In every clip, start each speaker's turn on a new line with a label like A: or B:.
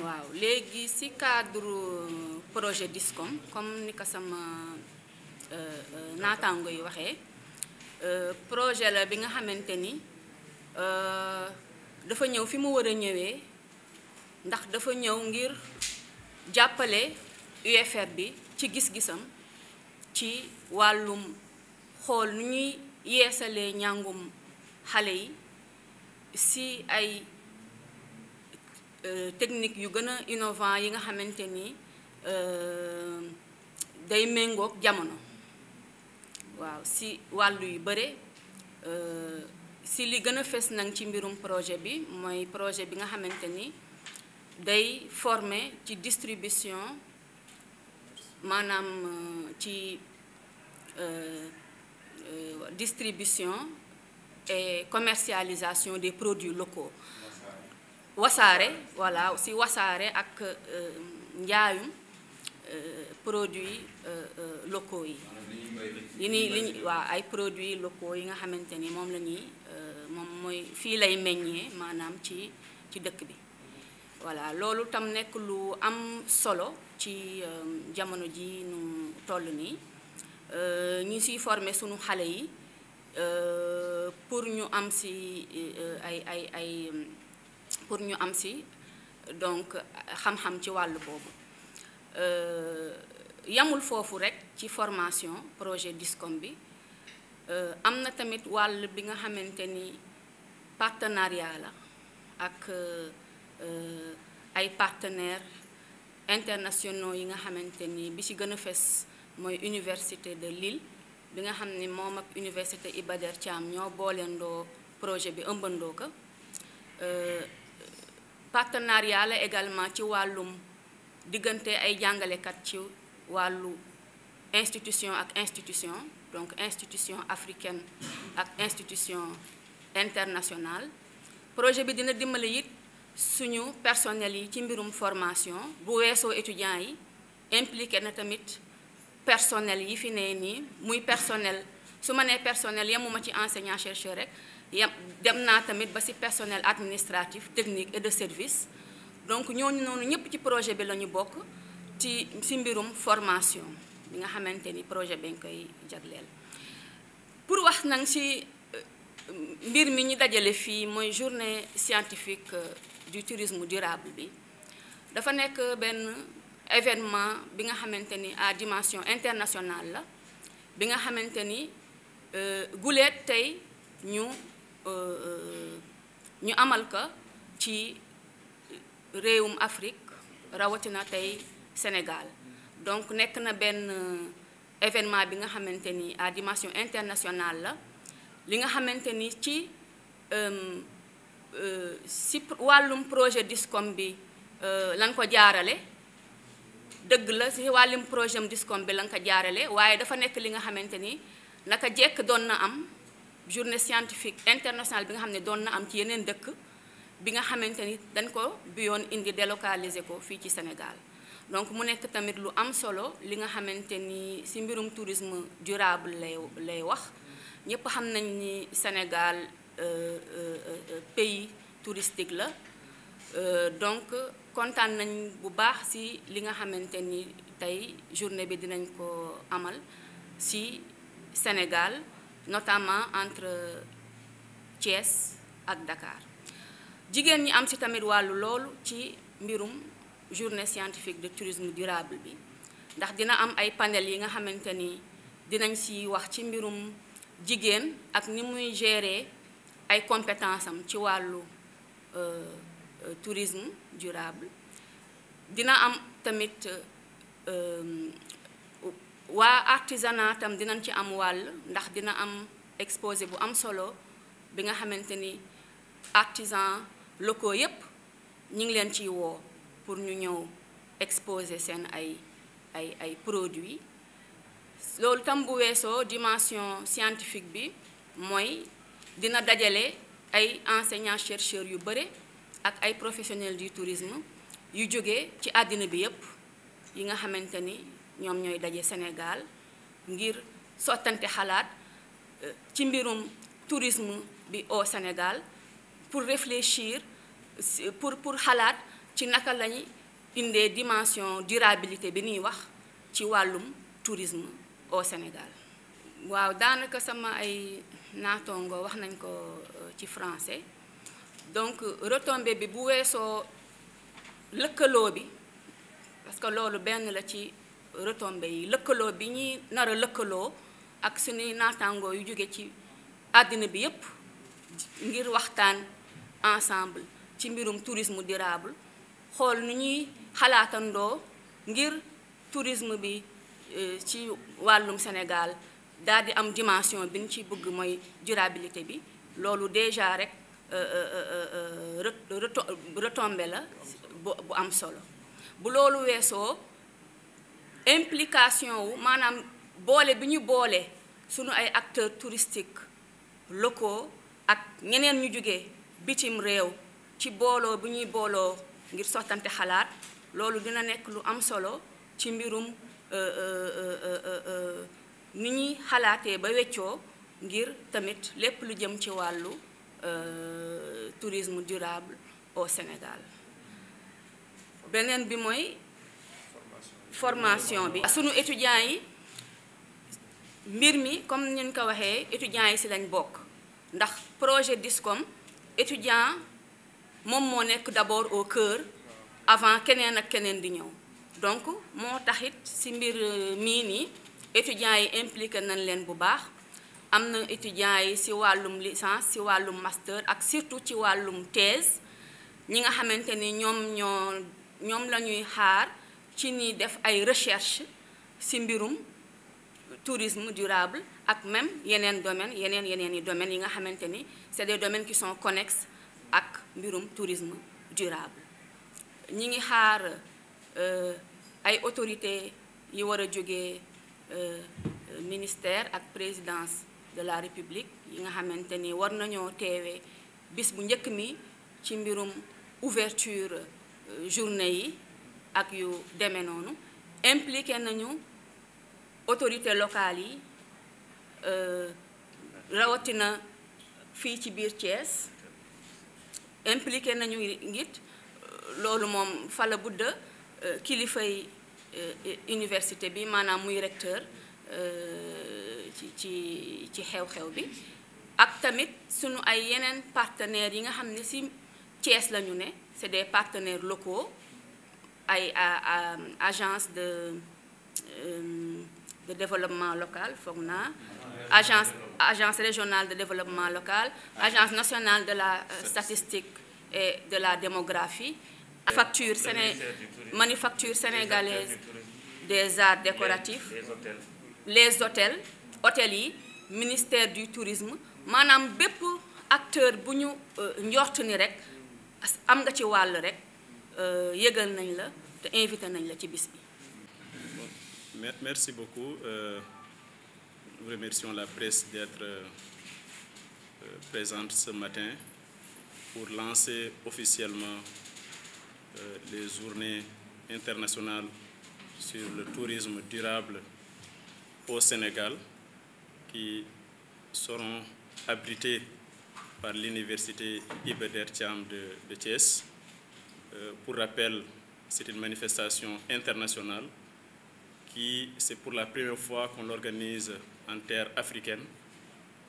A: waaw léegi ci cadre projet DISCOM comme ni ko sama naataango yi waxee projet la bi nga xamante ni dafa ñëw fi mu war a ñëwee ndax dafa ñëw ngir jàppale UFR bi ci gis-gisam ci wàllum xool nu ñuy yeesalee njàngum xale yi ci ay technique yu gën a innovant yi nga xamante ni day méngoog jamono waaw ci wàllu yu bare ci li gën a fes nag ci mbirum projet bi mooy projet bi nga xamante ni day former ci distribution maanaam ci distribution et commercialisation des produits locaux wasaare voilà aussi wasaare ak njaayum produits locaux yi waaw ay produits locaux yi nga xamante ni moom la ñuy moom mooy fii lay meññee maanaam ci dëkk bi voilà loolu tam nekk lu am solo ci jamono ji nu toll nii ñu siy former sunu xale yi pour ñu am si pour ñu am si donc xam-xam ci wàllu boobu yamul foofu rekk ci formation projet DISCOM bi am na tamit wàll bi nga xamante ni partenariat la ak ay partenaires internationaux yi nga xamante ni bi ci gën a fes mooy Université de Lille bi nga xam ni moom ak Université Iba Der Thiam ñoo booleendoo projet bi ëmbandoo ko partenariat la également ci wàllum diggante ay jàngalekat ci wàllu institution ak institution donc institution africaine ak institution internationale projet bi dina dimbali it suñu personnel yi ci mbirum formation bu weesoo étudiants yi impliqué na tamit personnel yi fi nee nii muy personnel su ma nee personnel yemuma ci enseignant chercheur rek dem naa tamit ba ci personnel administratif technique et de service donc ñooñu noonu ñëpp ci projet bi la ñu bokk ci mbirum formation bi nga xamante ni projet bi nga koy jagleel pour wax nag ci mbir mi ñu dajale fii mooy journée scientifique du tourisme durable bi dafa nekk benn événement bi nga xamante ni à dimension internationale la bi nga xamante ni guleet tey ñu amal ko ci réewum Afrique rawatina tey Sénégal donc nekk na benn événement bi nga xamante ni à dimension internationale la li nga xamante ni ci si wàllum projet DISCOM bi lan ko jaarale dëgg la si wàllum projet DISCOM bi lan ko jaarale waaye dafa nekk li nga xamante ni naka jekk doon na am journée scientifique internationale bi nga xam ne doon na am ci yeneen dëkk bi nga xamante ni dañ ko bi yoon indi délocaliser ko fii ci Sénégal donc mu nekk tamit lu am solo li nga xamante ni ci mbirum tourisme durable lay wax ñëpp xam nañ ni Sénégal pays touristique la donc kontaan nañ bu baax ci li nga xamante ni tey journée bi dinañ ko amal ci Sénégal notamment entre Thiès ak Dakar jigéen ñi am ci tamit wàllu loolu ci mbirum journée scientifique de tourisme durable bi ndax dina am ay panel yi nga xamante ni dinañ ci wax ci mbirum jigéen ak ni muy gérer ay compétences am ci wàllu tourisme durable dina am tamit waa artisanat tam dinañ ci am wàll ndax dina am exposé bu am solo bi nga xamante ni artisans locaux yépp ñu ngi leen ciy woo pour ñu ñëw exposer seen ay produits loolu tam bu weesoo dimension scientifique bi mooy dina dajale ay enseignants chercheurs yu bare ak ay professionnels du tourisme yu jóge ci àddina bi yépp yi nga xamante ni ñoom ñooy daje Sénégal ngir sottante xalaat ci mbirum tourisme bi au Sénégal pour réfléchir pour xalaat ci naka lañu indee dimension durabilité bi ñuy wax ci wàllum tourisme au Sénégal. waaw daanaka sama ay naatongo wax nañ ko ci français donc retombée bi bu weesoo lëkkaloo bi parce que loolu benn la ci retombée yi lëkkaloo bi ñuy nar a lëkkaloo ak suñuy naatangoo yu jóge ci àddina bi yépp ngir waxtaan ensemble ci mbirum tourisme durable xool nu ñuy xalaatandoo ngir tourisme bi ci wàllum Sénégal daal di am dimension bi ñu ci bëgg mooy durabilité bi loolu déjà rek retombé la bu am solo bu loolu weesoo implication wu maanaam boole bi ñu boole sunu ay acteurs touristiques locaux ak ñeneen ñu jóge bitim réew ci booloo bi ñuy booloo ngir sottante xalaat loolu dina nekk lu am solo ci mbirum ni ñuy xalaatee ba weccoo ngir tamit lépp lu jëm ci wàllu tourisme durable au Sénégal. beneen bi mooy formation bi. sunu étudiants yi mbir mi comme ni ñu ko waxee étudiants yi ci lañ bokk ndax projet DISCOM étudiant moom moo nekk d'abord au cœur avant keneen ak keneen di ñëw donc moo taxit ci mbir mii nii étudiants yi impliqué nañ leen bu baax am na étudiants yi ci wàllum licence ci wàllum master ak surtout ci wàllum thèse ñi nga xamante ni ñoom la ñuy xaar ci ni def ay recherche ci mbirum tourisme durable ak même yeneen domaines yi domaines yi nga xamante ni c'est des domaines qui sont connexes ak mbirum tourisme durable ñi ngi xaar ay autorités yi war a jógee ministère ak présidence de la République yi nga xamante ni war nañoo teewee bis bu njëkk mi ci mbirum ouverture journée yi ak yu demee noonu impliqué nañu autorités locales yi rawatina fii ci biir Thiès impliqué nañu ngit loolu moom fala budda kilifay université bi maanaam muy recteur ci xew-xew bi ak tamit sunu ay yeneen partenaires yi nga xam ne ci Thiès la ñu ne c'est des partenaires locaux ay agence de développement local foog naa agence régionale de développement local agence nationale de la statistique et de la démographie manufacture sénégalaise des arts décoratifs les hôtels yi ministère du tourisme maanaam bépp acteur bu ñu njort ni rek am nga ci wàll rek yëgal nañ la te invité nañ la ci bis bi.
B: Merci beaucoup. Nous remercions la presse d'être présente ce matin pour lancer officiellement les journées internationales sur le tourisme durable au Sénégal qui seront abritées par l'université Iba Der Thiam de Thiès. Pour rappel, c'est une manifestation internationale qui, c'est pour la première fois qu'on l'organise en terre africaine.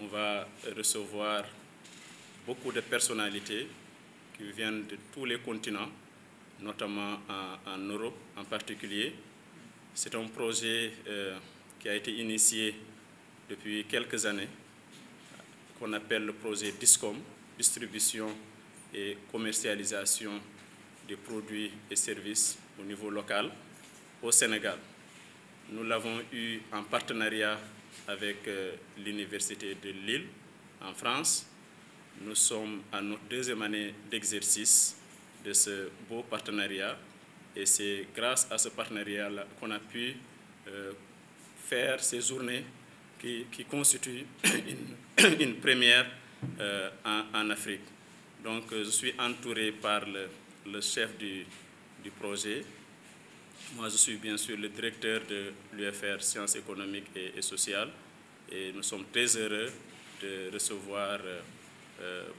B: On va recevoir beaucoup de personnalités qui viennent de tous les continents, notamment en Europe en particulier. C'est un projet qui a été initié depuis quelques années, qu'on appelle le projet DISCOM, distribution et commercialisation des produits et services au niveau local au Sénégal. Nous l'avons eu en partenariat avec l'Université de Lille en France. Nous sommes à notre deuxième année d'exercice de ce beau partenariat et c'est grâce à ce partenariat-là qu'on a pu faire ces journées qui constituent une première en Afrique. Donc je suis entouré par le chef du projet. Moi, je suis bien sûr le directeur de l'UFR Sciences économiques et sociales et nous sommes très heureux de recevoir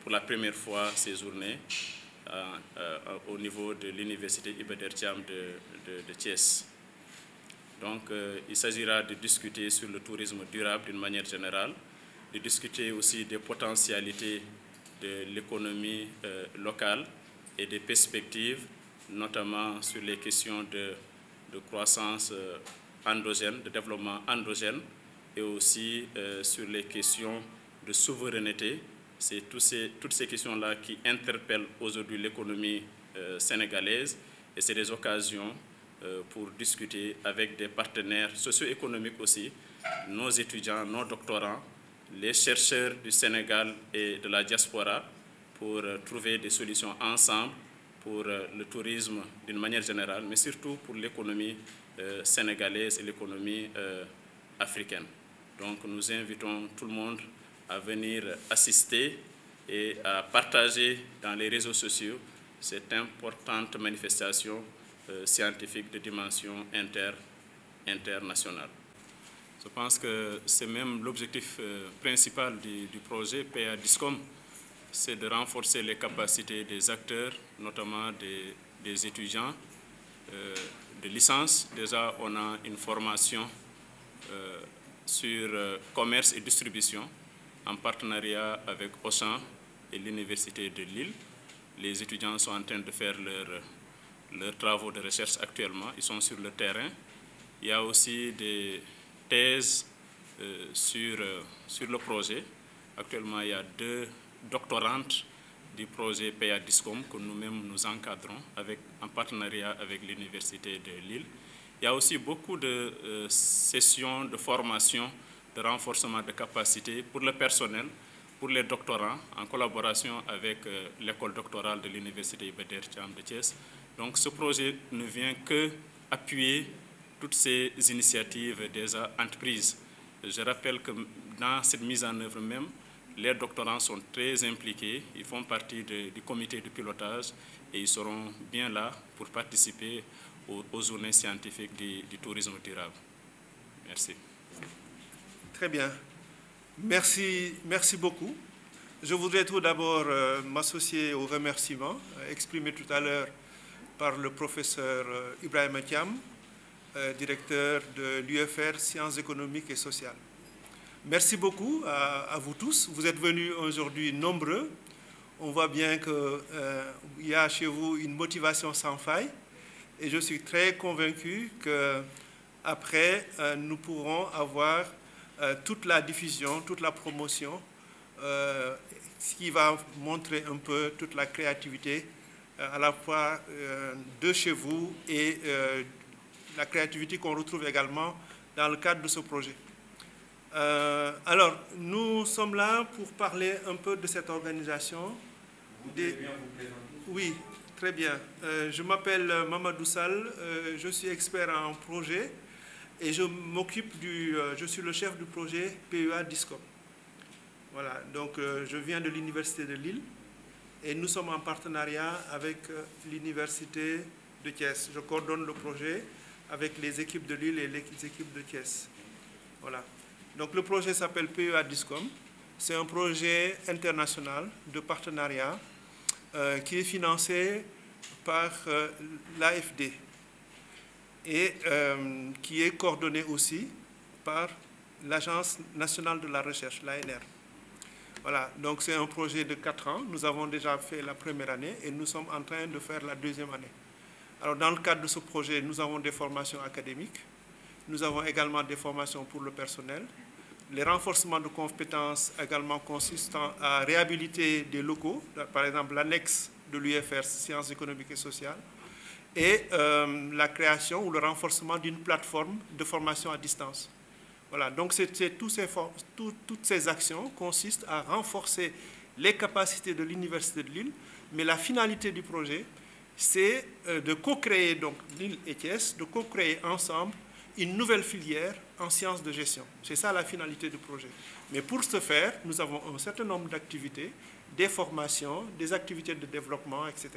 B: pour la première fois ces journées au niveau de l'université Iba Der Thiam de Thiès. Donc, il s'agira de discuter sur le tourisme durable d'une manière générale, de discuter aussi des potentialités de l'économie locale et des perspectives, notamment sur les questions de croissance endogène, de développement endogène, et aussi sur les questions de souveraineté. C'est toutes ces questions-là qui interpellent aujourd'hui l'économie sénégalaise, et c'est des occasions pour discuter avec des partenaires socio-économiques aussi, nos étudiants, nos doctorants, les chercheurs du Sénégal et de la diaspora, pour trouver des solutions ensemble pour le tourisme d'une manière générale, mais surtout pour l'économie sénégalaise et l'économie africaine. Donc nous invitons tout le monde à venir assister et à partager dans les réseaux sociaux cette importante manifestation scientifique de dimension internationale. Je pense que c'est même l'objectif principal du projet PA DISCOM, c'est de renforcer les capacités des acteurs, notamment des étudiants de licence. Déjà, on a une formation sur commerce et distribution en partenariat avec Auchan et l'Université de Lille. Les étudiants sont en train de faire leurs travaux de recherche actuellement. Ils sont sur le terrain. Il y a aussi des thèses sur le projet. Actuellement, il y a 2 doctorantes du projet PA DISCOM que nous-mêmes nous encadrons en partenariat avec l'Université de Lille. Il y a aussi beaucoup de sessions de formation, de renforcement de capacité pour le personnel, pour les doctorants, en collaboration avec l'école doctorale de l'Université Iba Der Thiam de Thiès. Donc ce projet ne vient que appuyer toutes ces initiatives déjà entreprises. Je rappelle que dans cette mise en œuvre même, les doctorants sont très impliqués, ils font partie du comité de pilotage et ils seront bien là pour participer aux journées scientifiques du tourisme durable. Merci.
C: Très bien. Merci beaucoup. Je voudrais tout d'abord m'associer aux remerciements exprimés tout à l'heure par le professeur Ibrahima Thiam, directeur de l'UFR Sciences économiques et sociales. Merci beaucoup à vous tous. Vous êtes venus aujourd'hui nombreux. On voit bien qu'il y a chez vous une motivation sans faille. Et je suis très convaincu qu'après, nous pourrons avoir toute la diffusion, toute la promotion, ce qui va montrer un peu toute la créativité, à la fois de chez vous et la créativité qu'on retrouve également dans le cadre de ce projet. Alors, nous sommes là pour parler un peu de cette organisation.
D: Vous pouvez bien vous présenter.
C: Oui, très bien. Je m'appelle Mamadou Sall, je suis expert en projet et je suis le chef du projet PEA DISCOM. Voilà, donc je viens de l'Université de Lille et nous sommes en partenariat avec l'Université de Thiès. Je coordonne le projet avec les équipes de Lille et les équipes de Thiès. Voilà. Donc le projet s'appelle PEA DISCOM. C'est un projet international de partenariat qui est financé par l'AFD et qui est coordonné aussi par l'Agence nationale de la recherche, l'ANR. Voilà, donc c'est un projet de 4 ans. Nous avons déjà fait la première année et nous sommes en train de faire la deuxième année. Alors dans le cadre de ce projet, nous avons des formations académiques. Nous avons également des formations pour le personnel. Les renforcements de compétences également consistant à réhabiliter des locaux, par exemple l'annexe de l'UFR Sciences économiques et sociales, et la création ou le renforcement d'une plateforme de formation à distance. Voilà, donc toutes ces actions consistent à renforcer les capacités de l'Université de Lille, mais la finalité du projet, c'est de co-créer, donc Lille et Thiès, de co-créer ensemble une nouvelle filière en sciences de gestion. C'est ça la finalité du projet. Mais pour ce faire, nous avons un certain nombre d'activités, des formations, des activités de développement, etc.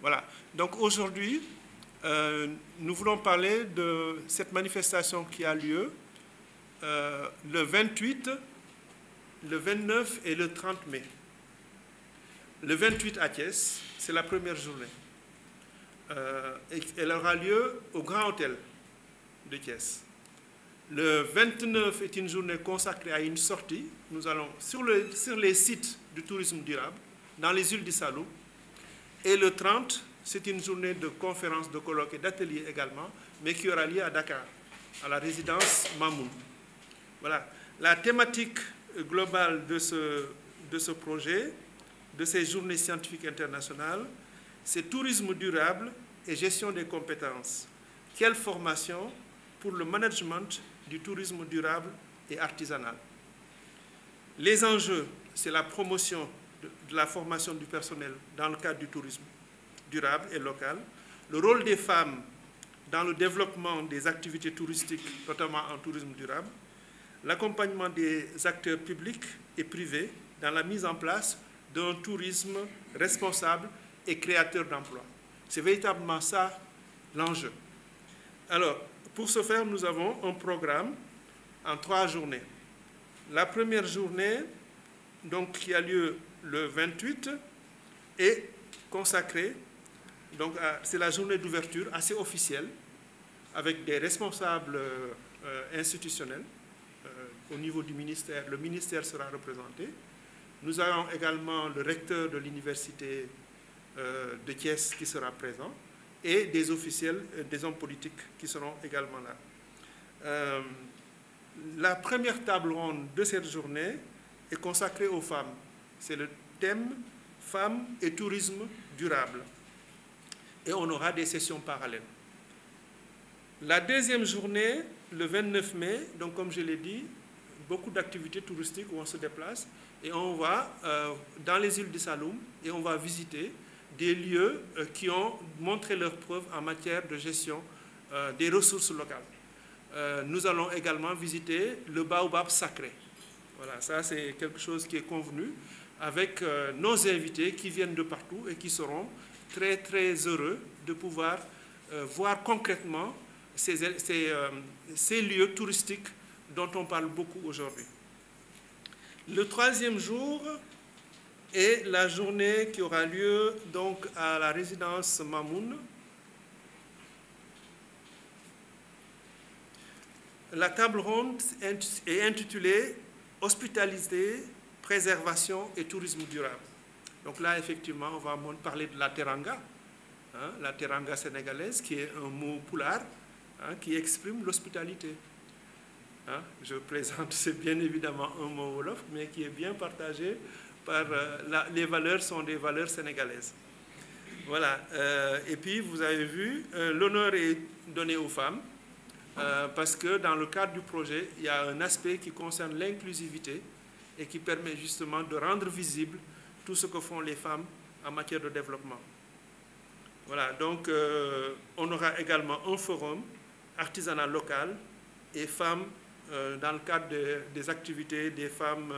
C: Voilà. Donc aujourd'hui, nous voulons parler de cette manifestation qui a lieu le 28, le 29 et le 30 mai. Le 28 à Thiès, c'est la première journée. Elle aura lieu au Grand Hôtel de Thiès. Le 29 est une journée consacrée à une sortie. Nous allons sur les sites du tourisme durable, dans les îles du Saloum. Et le 30, c'est une journée de conférences, de colloques et d'ateliers également, mais qui aura lieu à Dakar, à la résidence Mamoun. Voilà. La thématique globale de ce projet, de ces journées scientifiques internationales, c'est tourisme durable et gestion des compétences. Quelle formation pour le management du tourisme durable et artisanal. Les enjeux, c'est la promotion de la formation du personnel dans le cadre du tourisme durable et local, le rôle des femmes dans le développement des activités touristiques, notamment en tourisme durable, l'accompagnement des acteurs publics et privés dans la mise en place d'un tourisme responsable et créateur d'emplois. C'est véritablement ça l'enjeu. Alors, pour ce faire, nous avons un programme en 3 journées. La première journée, donc, qui a lieu le 28, est consacrée, donc c'est la journée d'ouverture assez officielle, avec des responsables institutionnels au niveau du ministère. Le ministère sera représenté. Nous avons également le recteur de l'université de Thiès qui sera présent et des officiels, des hommes politiques qui seront également là. La première table ronde de cette journée est consacrée aux femmes. C'est le thème « Femmes et tourisme durable ». Et on aura des sessions parallèles. La deuxième journée, le 29 mai, donc comme je l'ai dit, beaucoup d'activités touristiques où on se déplace et on va dans les îles du Saloum et on va visiter des lieux qui ont montré leurs preuves en matière de gestion des ressources locales. Nous allons également visiter le baobab sacré. Voilà, ça c'est quelque chose qui est convenu avec nos invités qui viennent de partout et qui seront très très heureux de pouvoir voir concrètement ces lieux touristiques dont on parle beaucoup aujourd'hui. Le troisième jour est la journée qui aura lieu donc à la résidence Mamoun. La table ronde est intitulée « Hospitalité, préservation et tourisme durable ». Donc là, effectivement, on va parler de la teranga, hein, la teranga sénégalaise, qui est un mot pulaar, hein, qui exprime l'hospitalité. Hein, je présente, c'est bien évidemment un mot wolof, mais qui est bien partagé par... les valeurs sont des valeurs sénégalaises. Voilà. Et puis, vous avez vu, l'honneur est donné aux femmes, parce que dans le cadre du projet, il y a un aspect qui concerne l'inclusivité et qui permet justement de rendre visible tout ce que font les femmes en matière de développement. Voilà, donc on aura également un forum artisanal local et femmes dans le cadre des activités des femmes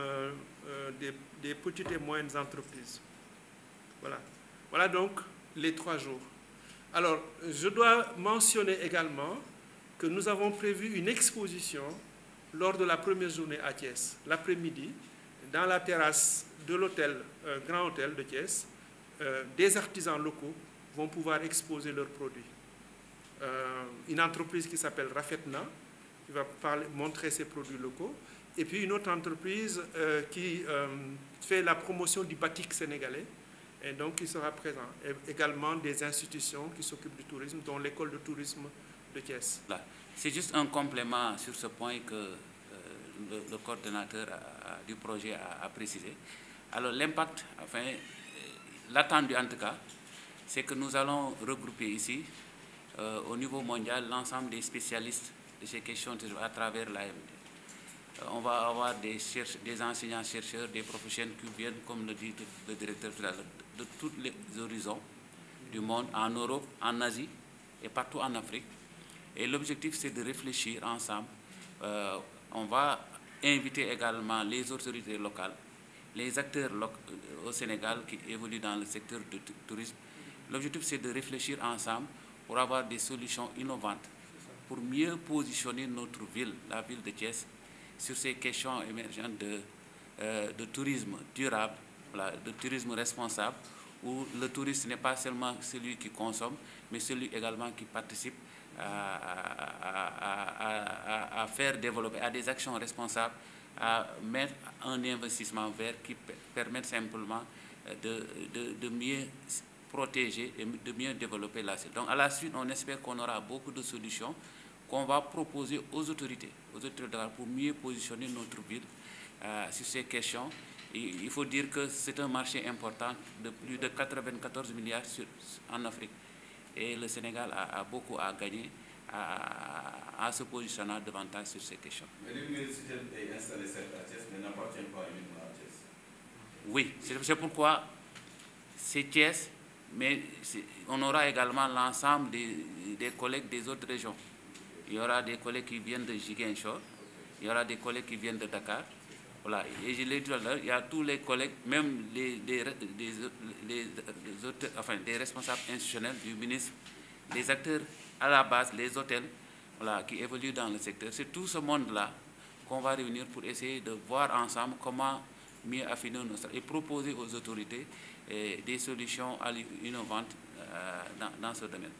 C: des petites et moyennes entreprises. Voilà. Voilà donc les 3 jours. Alors, je dois mentionner également que nous avons prévu une exposition lors de la première journée à Thiès, l'après-midi, dans la terrasse de l'hôtel, Grand Hôtel de Thiès. Des artisans locaux vont pouvoir exposer leurs produits. Une entreprise qui s'appelle Rafetna, qui va montrer ses produits locaux, et puis une autre entreprise qui fait la promotion du batik sénégalais, et donc qui sera présent. Et également des institutions qui s'occupent du tourisme, dont l'école de tourisme de Thiès.
E: C'est juste un complément sur ce point que le coordonnateur du projet a précisé. Alors l'impact, enfin, l'attendu en tout cas, c'est que nous allons regrouper ici, au niveau mondial, l'ensemble des spécialistes de ces questions à travers l'AMD. On va avoir des enseignants-chercheurs, des professionnels qui viennent, comme le dit le directeur, de tous les horizons du monde, en Europe, en Asie et partout en Afrique. Et l'objectif, c'est de réfléchir ensemble. On va inviter également les autorités locales, les acteurs au Sénégal qui évoluent dans le secteur du tourisme. L'objectif, c'est de réfléchir ensemble pour avoir des solutions innovantes, pour mieux positionner notre ville, la ville de Thiès, sur ces questions émergentes de tourisme durable voilà, de tourisme responsable, où le touriste n'est pas seulement celui qui consomme, mais celui également qui participe à faire développer, à des actions responsables, à mettre un investissement vert qui permette simplement de mieux protéger et de mieux développer la ville. Donc à la suite, on espère qu'on aura beaucoup de solutions qu'on va proposer aux autorités pour mieux positionner notre ville sur ces questions. Et il faut dire que c'est un marché important de plus de 94 milliards en Afrique. Et le Sénégal a beaucoup à gagner en se positionnant davantage sur ces questions.
D: Mais l'université est installée cette à Thiès, mais n'appartient pas uniquement à Thiès.
E: Oui, c'est pourquoi c'est Thiès, mais on aura également l'ensemble des collègues des autres régions. Il y aura des collègues qui viennent de Ziguinchor, il y aura des collègues qui viennent de Dakar. Voilà. Et je l'ai dit tout à l'heure, il y a tous les collègues, même des responsables institutionnels du ministre, les acteurs à la base, les hôtels, voilà, qui évoluent dans le secteur. C'est tout ce monde-là qu'on va réunir pour essayer de voir ensemble comment mieux affiner nos stratégies et proposer aux autorités des solutions innovantes dans ce domaine.